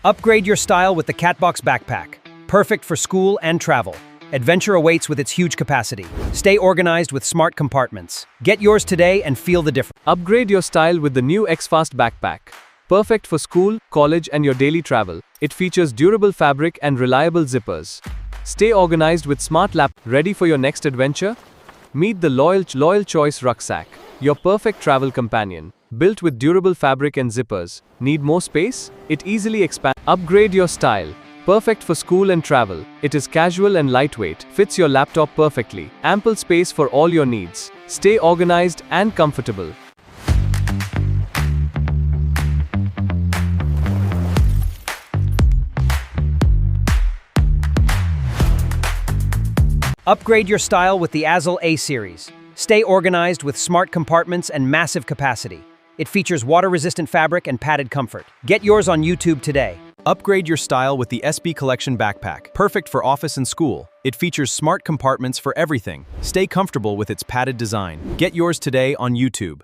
Upgrade your style with the Catbox backpack. Perfect for school and travel. Adventure awaits with its huge capacity. Stay organized with smart compartments. Get yours today and feel the difference. Upgrade your style with the new Xfast backpack. Perfect for school, college, and your daily travel. It features durable fabric and reliable zippers. Stay organized with smart lap. Ready for your next adventure? Meet the loyal choice rucksack, your perfect travel companion. Built with durable fabric and zippers. Need more space? It easily expands. Upgrade your style. Perfect for school and travel. It is casual and lightweight, fits your laptop perfectly. Ample space for all your needs. Stay organized and comfortable. Upgrade your style with the ADAAZEL A series. Stay organized with smart compartments and massive capacity. It features water-resistant fabric and padded comfort. Get yours on YouTube today. Upgrade your style with the SB Collection backpack. Perfect for office and school. It features smart compartments for everything. Stay comfortable with its padded design. Get yours today on YouTube.